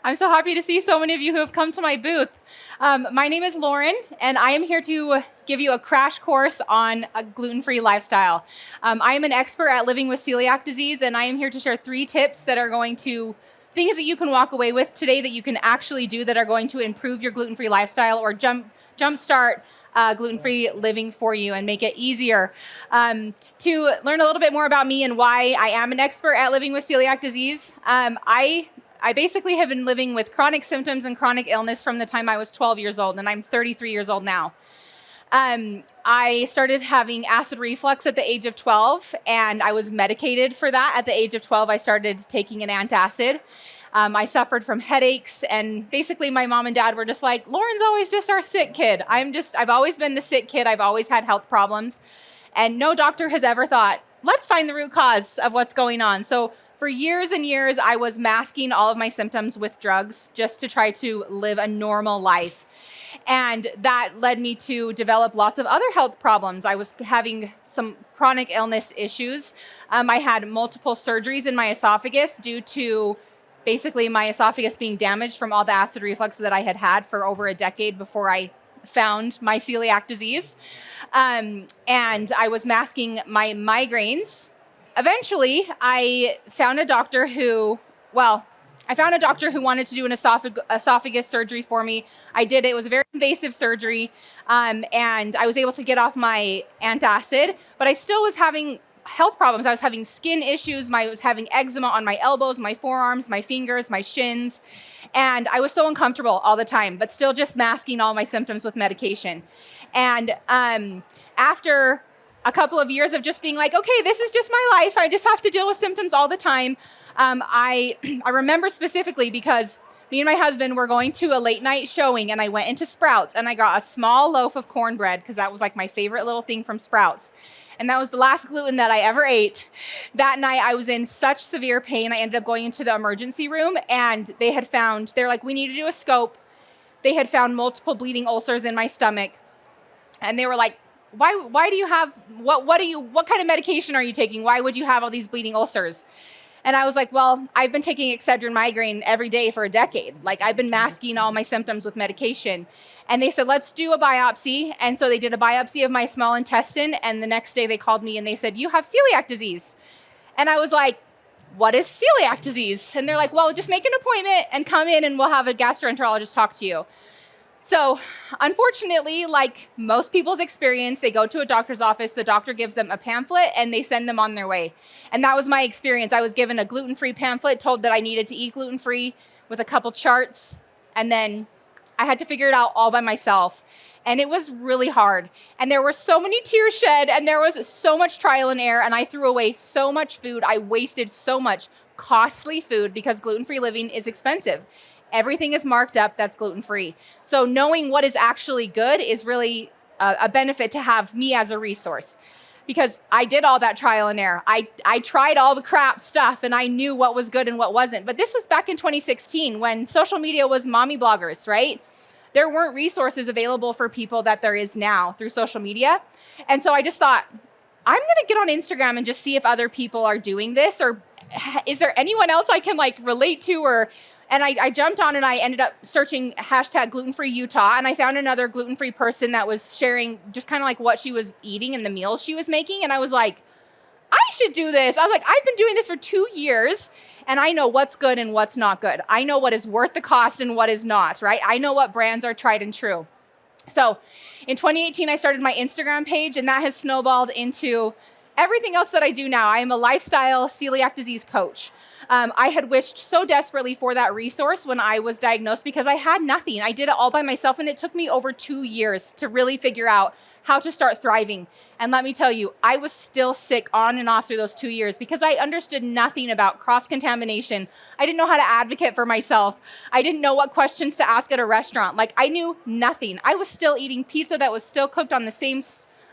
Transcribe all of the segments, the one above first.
I'm so happy to see so many of you who have come to my booth. My name is Lauren, and I am here to give you a crash course on a gluten-free lifestyle. I am an expert at living with celiac disease, and I am here to share 3 tips that are going to things that you can walk away with today that you can actually do that are going to improve your gluten-free lifestyle or jumpstart gluten-free living for you and make it easier. To learn a little bit more about me and why I am an expert at living with celiac disease, I basically have been living with chronic symptoms and chronic illness from the time I was 12 years old, and I'm 33 years old now. I started having acid reflux at the age of 12, and I was medicated for that. At the age of 12, I started taking an antacid. I suffered from headaches, and basically my mom and dad were just like, Lauren's always just our sick kid. I've always been the sick kid. I've always had health problems, and no doctor has ever thought, let's find the root cause of what's going on. So for years and years, I was masking all of my symptoms with drugs just to try to live a normal life. And that led me to develop lots of other health problems. I was having some chronic illness issues. I had multiple surgeries in my esophagus due to basically my esophagus being damaged from all the acid reflux that I had had for over a decade before I found my celiac disease. And I was masking my migraines. Eventually, I found a doctor who wanted to do an esophagus surgery for me. I did it. It was a very invasive surgery, and I was able to get off my antacid, but I still was having health problems. I was having skin issues. I was having eczema on my elbows, my forearms, my fingers, my shins, and I was so uncomfortable all the time, but still just masking all my symptoms with medication. And after a couple of years of just being like, okay, this is just my life. I just have to deal with symptoms all the time. I remember specifically because me and my husband were going to a late night showing, and I went into Sprouts and I got a small loaf of cornbread because that was like my favorite little thing from Sprouts. And that was the last gluten that I ever ate. That night I was in such severe pain. I ended up going into the emergency room, and they're like, we need to do a scope. They had found multiple bleeding ulcers in my stomach. And they were like, why do you have, what kind of medication are you taking? Why would you have all these bleeding ulcers? And I was like, well, I've been taking Excedrin migraine every day for a decade. Like, I've been masking all my symptoms with medication. And they said, let's do a biopsy. And so they did a biopsy of my small intestine. And the next day they called me and they said, you have celiac disease. And I was like, what is celiac disease? And they're like, well, just make an appointment and come in and we'll have a gastroenterologist talk to you. So unfortunately, like most people's experience, they go to a doctor's office, the doctor gives them a pamphlet, and they send them on their way. And that was my experience. I was given a gluten-free pamphlet, told that I needed to eat gluten-free with a couple charts, and then I had to figure it out all by myself. And it was really hard. And there were so many tears shed, and there was so much trial and error, and I threw away so much food. I wasted so much costly food because gluten-free living is expensive. Everything is marked up that's gluten-free. So knowing what is actually good is really a benefit to have me as a resource, because I did all that trial and error. I tried all the crap stuff and I knew what was good and what wasn't. But this was back in 2016 when social media was mommy bloggers, right? There weren't resources available for people that there is now through social media. And so I just thought, I'm going to get on Instagram and just see if other people are doing this, or is there anyone else I can like relate to, and I jumped on and I ended up searching hashtag gluten-free Utah, and I found another gluten-free person that was sharing just kind of like what she was eating and the meals she was making. And I was like, I should do this. I was like, I've been doing this for 2 years and I know what's good and what's not good. I know what is worth the cost and what is not, right? I know what brands are tried and true. So in 2018, I started my Instagram page, and that has snowballed into everything else that I do now. I am a lifestyle celiac disease coach. I had wished so desperately for that resource when I was diagnosed because I had nothing. I did it all by myself, and it took me over 2 years to really figure out how to start thriving. And let me tell you, I was still sick on and off through those 2 years because I understood nothing about cross-contamination. I didn't know how to advocate for myself. I didn't know what questions to ask at a restaurant. Like, I knew nothing. I was still eating pizza that was still cooked on the same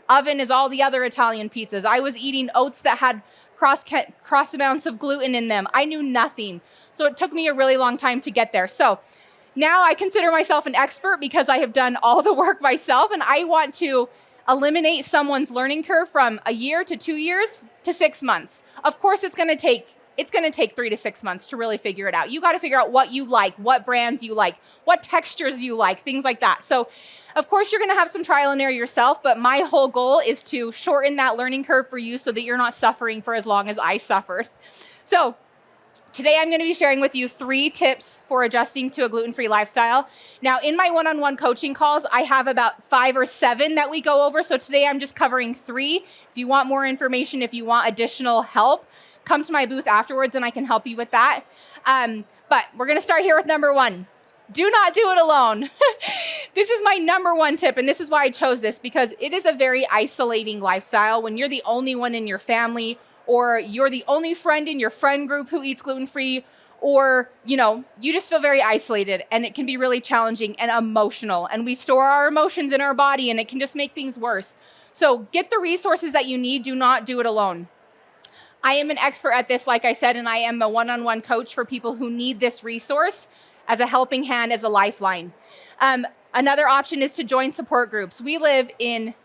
oven as all the other Italian pizzas. I was eating oats that had cross amounts of gluten in them. I knew nothing. So it took me a really long time to get there. So now I consider myself an expert because I have done all the work myself, and I want to eliminate someone's learning curve from a year to 2 years to 6 months. Of course, it's going to take it's going to take 3 to 6 months to really figure it out. You got to figure out what you like, what brands you like, what textures you like, things like that. So of course you're going to have some trial and error yourself, but my whole goal is to shorten that learning curve for you so that you're not suffering for as long as I suffered. So today I'm going to be sharing with you 3 tips for adjusting to a gluten-free lifestyle. Now, in my one-on-one coaching calls, I have about 5 or 7 that we go over. So today I'm just covering 3. If you want more information, if you want additional help, come to my booth afterwards and I can help you with that. But we're going to start here with number 1. Do not do it alone. This is my number 1 tip, and this is why I chose this, because it is a very isolating lifestyle when you're the only one in your family, or you're the only friend in your friend group who eats gluten-free, or, you just feel very isolated, and it can be really challenging and emotional, and we store our emotions in our body, and it can just make things worse. So get the resources that you need. Do not do it alone. I am an expert at this, like I said, and I am a one-on-one coach for people who need this resource as a helping hand, as a lifeline. Another option is to join support groups. We live in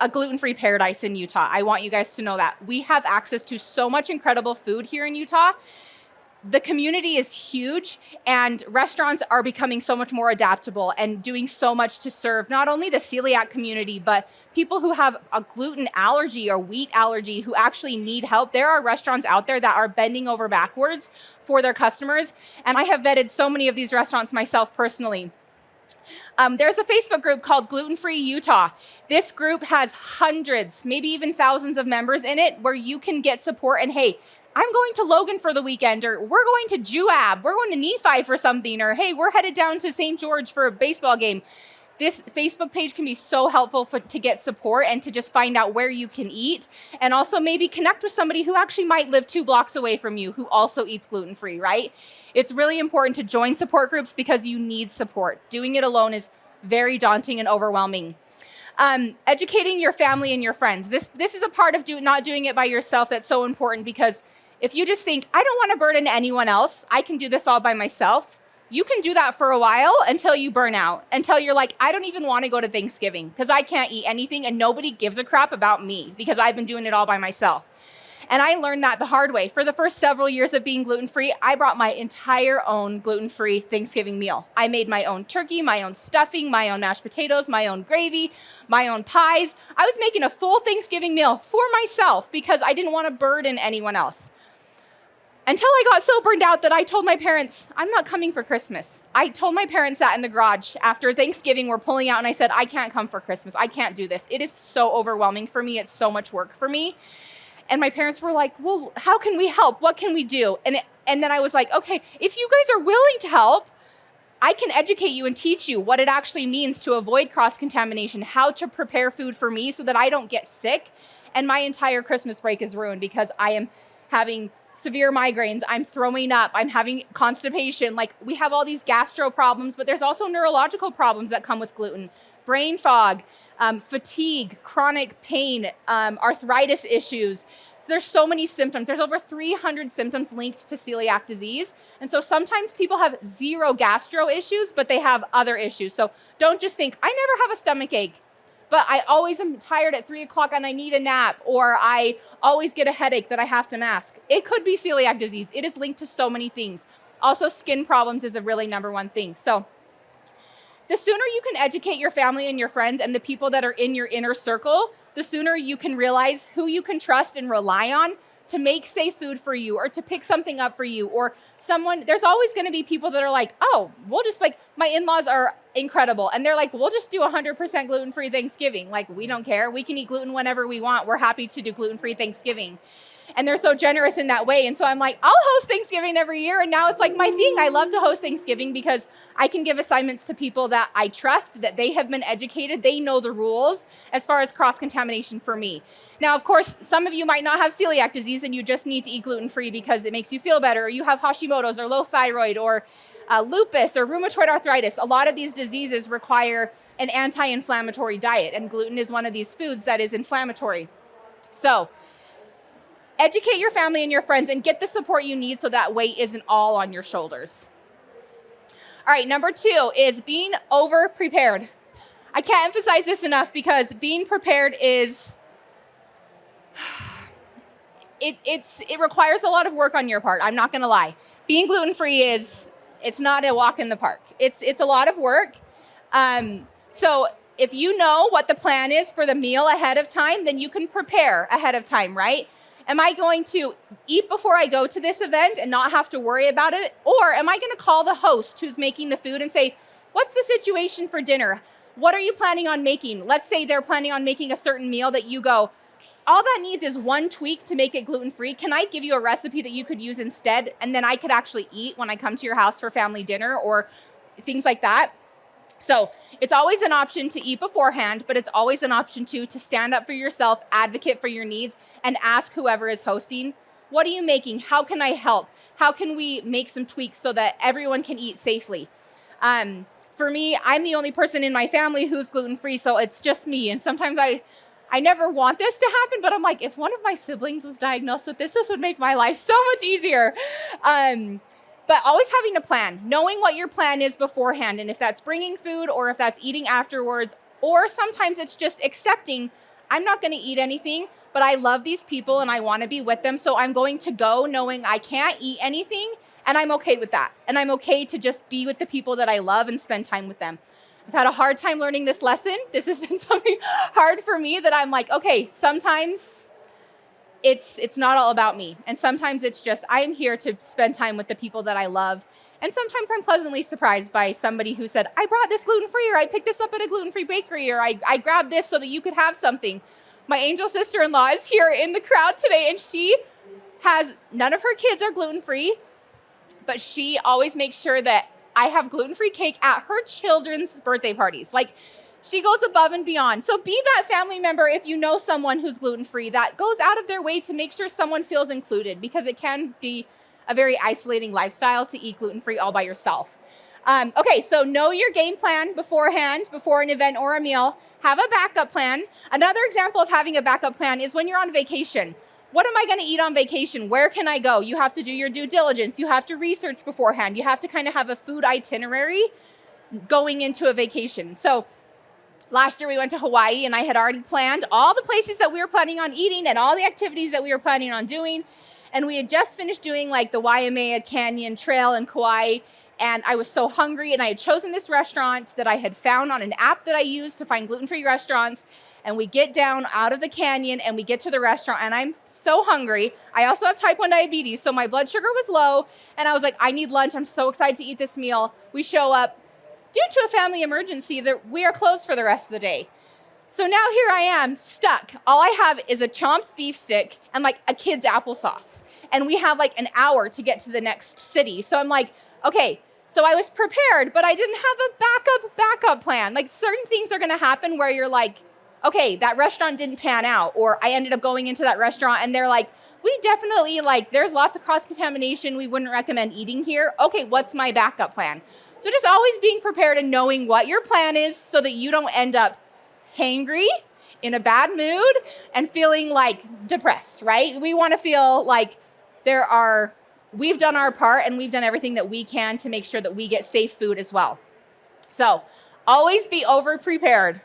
a gluten-free paradise in Utah. I want you guys to know that. We have access to so much incredible food here in Utah. The community is huge, and restaurants are becoming so much more adaptable and doing so much to serve not only the celiac community, but people who have a gluten allergy or wheat allergy who actually need help. There are restaurants out there that are bending over backwards for their customers, and I have vetted so many of these restaurants myself personally. There's a Facebook group called Gluten Free Utah. This group has hundreds, maybe even thousands of members in it where you can get support. And hey, I'm going to Logan for the weekend, or we're going to Juab, we're going to Nephi for something, or hey, we're headed down to St. George for a baseball game. This Facebook page can be so helpful to get support and to just find out where you can eat, and also maybe connect with somebody who actually might live 2 blocks away from you who also eats gluten-free, right? It's really important to join support groups because you need support. Doing it alone is very daunting and overwhelming. Educating your family and your friends. This is a part of not doing it by yourself that's so important, because if you just think, I don't want to burden anyone else, I can do this all by myself, you can do that for a while until you burn out, until you're like, I don't even want to go to Thanksgiving because I can't eat anything and nobody gives a crap about me because I've been doing it all by myself. And I learned that the hard way. For the first several years of being gluten-free, I brought my entire own gluten-free Thanksgiving meal. I made my own turkey, my own stuffing, my own mashed potatoes, my own gravy, my own pies. I was making a full Thanksgiving meal for myself because I didn't want to burden anyone else. Until I got so burned out that I told my parents, I'm not coming for Christmas. I told my parents that in the garage after Thanksgiving. We're pulling out, and I said, I can't come for Christmas. I can't do this. It is so overwhelming for me. It's so much work for me. And my parents were like, well, how can we help? What can we do? And then I was like, okay, if you guys are willing to help, I can educate you and teach you what it actually means to avoid cross-contamination, how to prepare food for me so that I don't get sick. And my entire Christmas break is ruined because I am having severe migraines, I'm throwing up, I'm having constipation. Like, we have all these gastro problems, but there's also neurological problems that come with gluten. Brain fog, fatigue, chronic pain, arthritis issues. So there's so many symptoms. There's over 300 symptoms linked to celiac disease. And so sometimes people have 0 gastro issues, but they have other issues. So don't just think, I never have a stomach ache, but I always am tired at 3 o'clock and I need a nap, or I always get a headache that I have to mask. It could be celiac disease. It is linked to so many things. Also, skin problems is a really number 1 thing. So the sooner you can educate your family and your friends and the people that are in your inner circle, the sooner you can realize who you can trust and rely on to make safe food for you, or to pick something up for you, or someone. There's always going to be people that are like, oh, we'll just, like, my in-laws are incredible. And they're like, we'll just do 100% gluten-free Thanksgiving. Like, we don't care. We can eat gluten whenever we want. We're happy to do gluten-free Thanksgiving. And they're so generous in that way. And so I'm like, I'll host Thanksgiving every year. And now it's like my thing. I love to host Thanksgiving because I can give assignments to people that I trust, that they have been educated. They know the rules as far as cross-contamination for me. Now, of course, some of you might not have celiac disease and you just need to eat gluten-free because it makes you feel better, or you have Hashimoto's or low thyroid or lupus or rheumatoid arthritis. A lot of these diseases require an anti-inflammatory diet, and gluten is one of these foods that is inflammatory. So educate your family and your friends and get the support you need so that weight isn't all on your shoulders. All right, number 2 is being over-prepared. I can't emphasize this enough because being prepared is it requires a lot of work on your part. I'm not gonna lie. Being gluten-free it's not a walk in the park. It's a lot of work. So if you know what the plan is for the meal ahead of time, then you can prepare ahead of time, right? Am I going to eat before I go to this event and not have to worry about it? Or am I gonna call the host who's making the food and say, what's the situation for dinner? What are you planning on making? Let's say they're planning on making a certain meal that you go, all that needs is one tweak to make it gluten-free. Can I give you a recipe that you could use instead? And then I could actually eat when I come to your house for family dinner or things like that. So it's always an option to eat beforehand, but it's always an option too to stand up for yourself, advocate for your needs, and ask whoever is hosting, what are you making? How can I help? How can we make some tweaks so that everyone can eat safely? For me, I'm the only person in my family who's gluten-free, so it's just me. And sometimes I never want this to happen, but I'm like, if one of my siblings was diagnosed with this would make my life so much easier. But always having a plan, knowing what your plan is beforehand, and if that's bringing food or if that's eating afterwards, or sometimes it's just accepting, I'm not gonna eat anything, but I love these people and I wanna be with them, so I'm going to go knowing I can't eat anything, and I'm okay with that. And I'm okay to just be with the people that I love and spend time with them. I've had a hard time learning this lesson. This has been something hard for me that I'm like, okay, sometimes it's not all about me. And sometimes it's just, I'm here to spend time with the people that I love. And sometimes I'm pleasantly surprised by somebody who said, I brought this gluten-free, or I picked this up at a gluten-free bakery, or I grabbed this so that you could have something. My angel sister-in-law is here in the crowd today, and she has, none of her kids are gluten-free, but she always makes sure that I have gluten-free cake at her children's birthday parties. Like, she goes above and beyond. So be that family member if you know someone who's gluten-free that goes out of their way to make sure someone feels included, because it can be a very isolating lifestyle to eat gluten-free all by yourself. Okay, so know your game plan beforehand, before an event or a meal. Have a backup plan. Another example of having a backup plan is when you're on vacation. What am I gonna eat on vacation? Where can I go? You have to do your due diligence. You have to research beforehand. You have to kind of have a food itinerary going into a vacation. So last year we went to Hawaii, and I had already planned all the places that we were planning on eating and all the activities that we were planning on doing. And we had just finished doing like the Waimea Canyon Trail in Kauai. And I was so hungry, and I had chosen this restaurant that I had found on an app that I use to find gluten-free restaurants. And we get down out of the canyon and we get to the restaurant, and I'm so hungry. I also have type 1 diabetes, so my blood sugar was low. And I was like, I need lunch. I'm so excited to eat this meal. We show up. Due to a family emergency, that we are closed for the rest of the day. So now here I am, stuck. All I have is a Chomp's beef stick and like a kid's applesauce. And we have like an hour to get to the next city. So I'm like, okay, so I was prepared, but I didn't have a backup plan. Like, certain things are gonna happen where you're like, okay, that restaurant didn't pan out, or I ended up going into that restaurant and they're like, we definitely, like, there's lots of cross-contamination. We wouldn't recommend eating here. Okay, what's my backup plan? So just always being prepared and knowing what your plan is so that you don't end up hangry, in a bad mood, and feeling like depressed, right? We want to feel like we've done our part and we've done everything that we can to make sure that we get safe food as well. So always be over-prepared.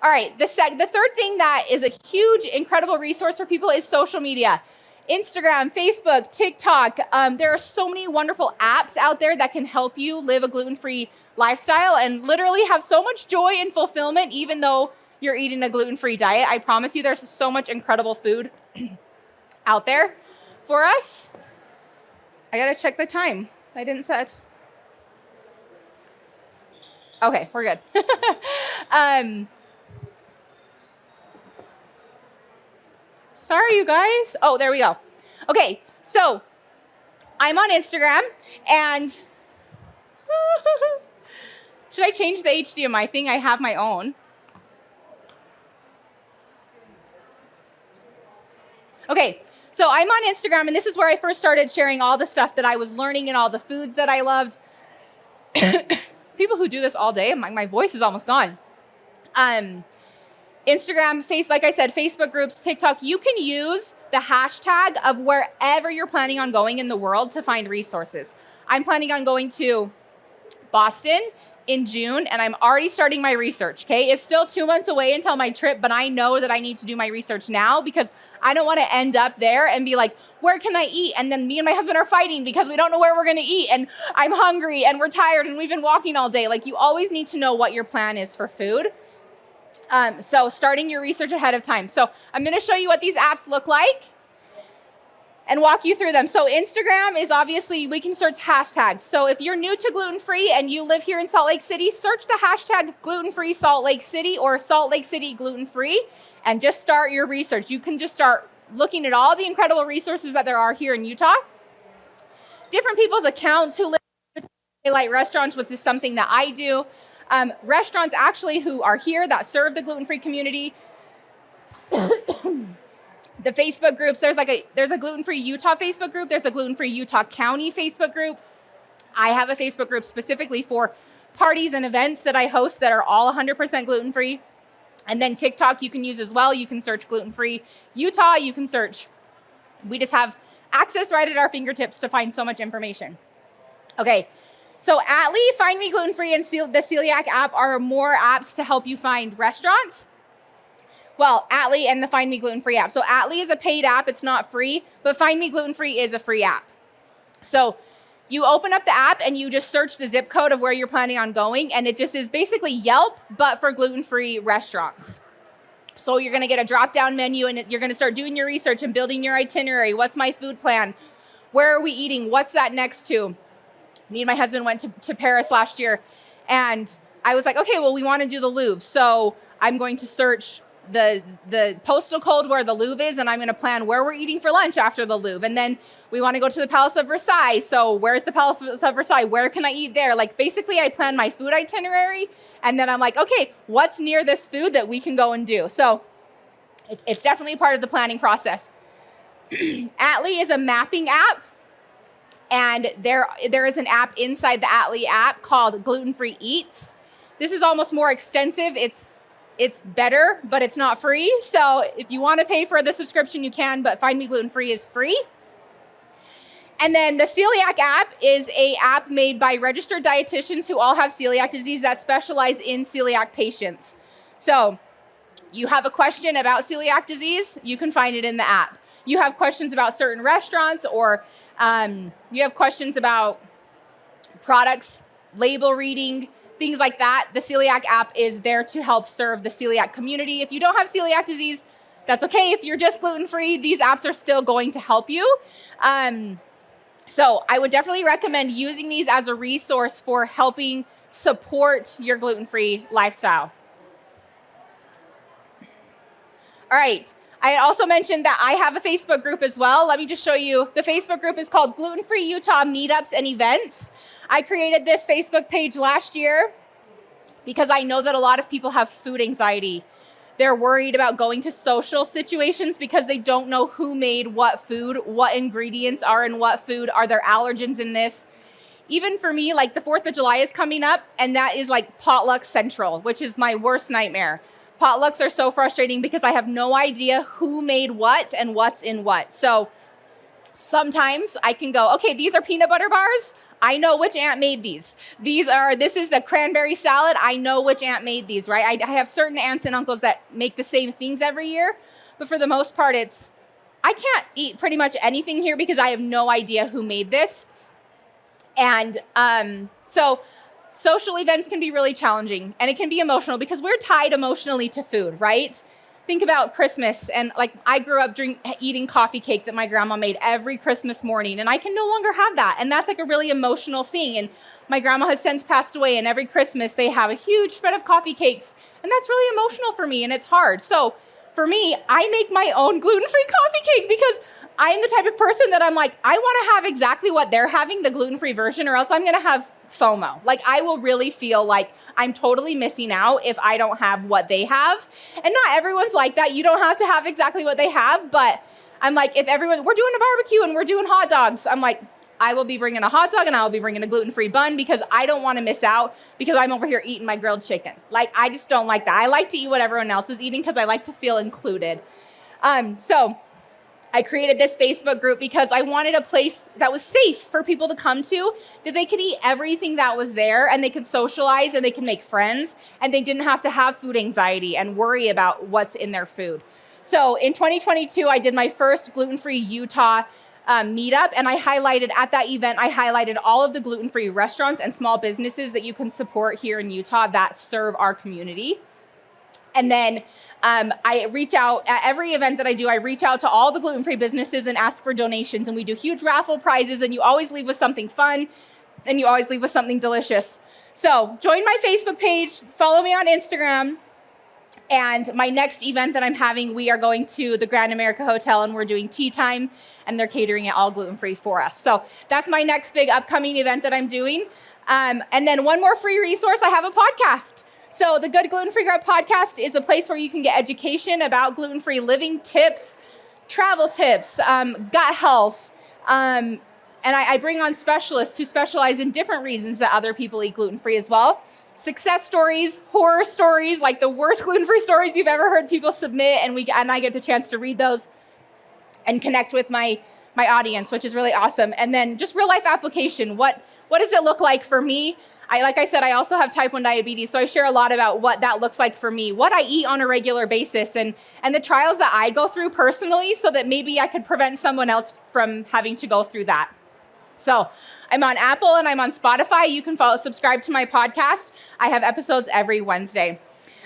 All right, the third thing that is a huge, incredible resource for people is social media. Instagram, Facebook, TikTok. There are so many wonderful apps out there that can help you live a gluten-free lifestyle and literally have so much joy and fulfillment even though you're eating a gluten-free diet. I promise you there's so much incredible food out there for us. I gotta check the time. I didn't set. Okay, we're good. Sorry, you guys. Oh, there we go. Okay, so I'm on Instagram, and should I change the HDMI thing? I have my own. Okay, so I'm on Instagram, and this is where I first started sharing all the stuff that I was learning and all the foods that I loved. People who do this all day, my voice is almost gone. Instagram, like I said, Facebook groups, TikTok, you can use the hashtag of wherever you're planning on going in the world to find resources. I'm planning on going to Boston in June, and I'm already starting my research, okay? It's still 2 months away until my trip, but I know that I need to do my research now because I don't want to end up there and be like, where can I eat? And then me and my husband are fighting because we don't know where we're going to eat, and I'm hungry, and we're tired, and we've been walking all day. Like, you always need to know what your plan is for food. So starting your research ahead of time. So I'm going to show you what these apps look like and walk you through them. So Instagram is obviously, we can search hashtags. So if you're new to gluten-free and you live here in Salt Lake City, search the hashtag gluten-free Salt Lake City or Salt Lake City gluten-free and just start your research. You can just start looking at all the incredible resources that there are here in Utah. Different people's accounts who live in daylight restaurants, which is something that I do. Restaurants actually who are here that serve the gluten-free community. The Facebook groups, there's a gluten-free Utah Facebook group. There's a gluten-free Utah County Facebook group. I have a Facebook group specifically for parties and events that I host that are all 100% gluten-free. And then TikTok you can use as well. You can search gluten-free Utah. You can search. We just have access right at our fingertips to find so much information. Okay, so Atlee, Find Me Gluten-Free, and the Celiac app are more apps to help you find restaurants. Well, Atlee and the Find Me Gluten-Free app. So Atlee is a paid app. It's not free, but Find Me Gluten-Free is a free app. So you open up the app and you just search the zip code of where you're planning on going, and it just is basically Yelp, but for gluten-free restaurants. So you're going to get a drop-down menu, and you're going to start doing your research and building your itinerary. What's my food plan? Where are we eating? What's that next to? Me and my husband went to Paris last year, and I was like, okay, well, we want to do the Louvre. So I'm going to search the postal code where the Louvre is, and I'm going to plan where we're eating for lunch after the Louvre. And then we want to go to the Palace of Versailles. So where's the Palace of Versailles? Where can I eat there? Like, basically, I plan my food itinerary, and then I'm like, okay, what's near this food that we can go and do? So it's definitely part of the planning process. Atlee is a mapping app, and there is an app inside the Atlee app called Gluten Free Eats. This is almost more extensive. It's better, but it's not free. So if you want to pay for the subscription, you can, but Find Me Gluten-Free is free. And then the Celiac app is an app made by registered dietitians who all have celiac disease that specialize in celiac patients. So you have a question about celiac disease, you can find it in the app. You have questions about certain restaurants, or you have questions about products, label reading, things like that. The Celiac app is there to help serve the celiac community. If you don't have celiac disease, that's okay. If you're just gluten-free, these apps are still going to help you. So I would definitely recommend using these as a resource for helping support your gluten-free lifestyle. All right. I also mentioned that I have a Facebook group as well. Let me just show you. The Facebook group is called Gluten Free Utah Meetups and Events. I created this Facebook page last year because I know that a lot of people have food anxiety. They're worried about going to social situations because they don't know who made what food, what ingredients are in what food, are there allergens in this? Even for me, like the 4th of July is coming up, and that is like potluck central, which is my worst nightmare. Potlucks are so frustrating because I have no idea who made what and what's in what. So sometimes I can go, okay, these are peanut butter bars. I know which aunt made these. This is the cranberry salad. I know which aunt made these, right? I have certain aunts and uncles that make the same things every year, but for the most part, I can't eat pretty much anything here because I have no idea who made this. And so social events can be really challenging, and it can be emotional because we're tied emotionally to food, right? Think about Christmas, and like I grew up eating coffee cake that my grandma made every Christmas morning, and I can no longer have that. And that's like a really emotional thing. And my grandma has since passed away, and every Christmas they have a huge spread of coffee cakes, and that's really emotional for me, and it's hard. So for me, I make my own gluten-free coffee cake because I'm the type of person that I'm like, I want to have exactly what they're having, the gluten-free version, or else I'm going to have FOMO. Like, I will really feel like I'm totally missing out if I don't have what they have. And not everyone's like that. You don't have to have exactly what they have, but I'm like, we're doing a barbecue and we're doing hot dogs, I'm like, I will be bringing a hot dog and I will be bringing a gluten-free bun because I don't want to miss out because I'm over here eating my grilled chicken. Like, I just don't like that. I like to eat what everyone else is eating because I like to feel included. So I created this Facebook group because I wanted a place that was safe for people to come to, that they could eat everything that was there and they could socialize and they could make friends and they didn't have to have food anxiety and worry about what's in their food. So in 2022, I did my first gluten-free Utah meetup, and I highlighted all of the gluten-free restaurants and small businesses that you can support here in Utah that serve our community. And then I reach out at every event that I do. I reach out to all the gluten-free businesses and ask for donations. And we do huge raffle prizes. And you always leave with something fun. And you always leave with something delicious. So join my Facebook page. Follow me on Instagram. And my next event that I'm having, we are going to the Grand America Hotel. And we're doing tea time. And they're catering it all gluten-free for us. So that's my next big upcoming event that I'm doing. And then one more free resource. I have a podcast. So the Good Gluten-Free Girl podcast is a place where you can get education about gluten-free living tips, travel tips, gut health. And I bring on specialists who specialize in different reasons that other people eat gluten-free as well. Success stories, horror stories, like the worst gluten-free stories you've ever heard people submit. And I get the chance to read those and connect with my audience, which is really awesome. And then just real life application. What does it look like for me? Like I said, I also have type 1 diabetes, so I share a lot about what that looks like for me, what I eat on a regular basis, and the trials that I go through personally so that maybe I could prevent someone else from having to go through that. So I'm on Apple and I'm on Spotify. You can subscribe to my podcast. I have episodes every Wednesday.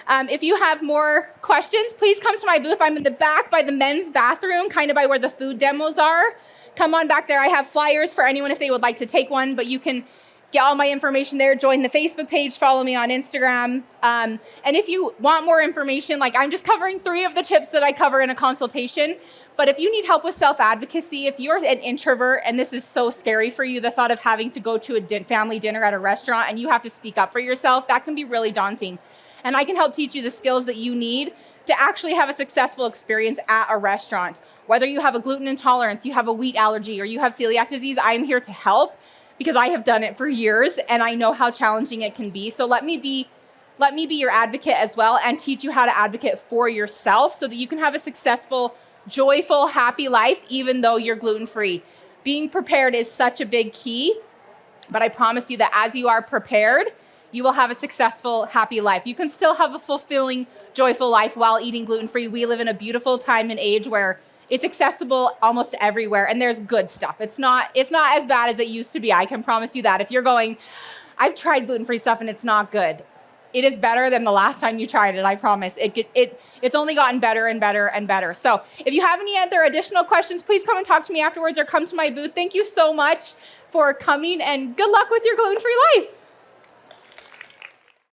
If you have more questions, please come to my booth. I'm in the back by the men's bathroom, kind of by where the food demos are. Come on back there. I have flyers for anyone if they would like to take one, but you can get all my information there. Join the Facebook page. Follow me on Instagram. And if you want more information, like I'm just covering 3 of the tips that I cover in a consultation. But if you need help with self-advocacy, if you're an introvert and this is so scary for you, the thought of having to go to a family dinner at a restaurant and you have to speak up for yourself, that can be really daunting. And I can help teach you the skills that you need to actually have a successful experience at a restaurant. Whether you have a gluten intolerance, you have a wheat allergy, or you have celiac disease, I'm here to help, because I have done it for years and I know how challenging it can be. So let me be your advocate as well and teach you how to advocate for yourself so that you can have a successful, joyful, happy life, even though you're gluten-free. Being prepared is such a big key, but I promise you that as you are prepared, you will have a successful, happy life. You can still have a fulfilling, joyful life while eating gluten-free. We live in a beautiful time and age where it's accessible almost everywhere, and there's good stuff. It's not as bad as it used to be. I can promise you that. If you're going, I've tried gluten-free stuff and it's not good, it is better than the last time you tried it. I promise. It's only gotten better and better and better. So if you have any other additional questions, please come and talk to me afterwards or come to my booth. Thank you so much for coming, and good luck with your gluten-free life.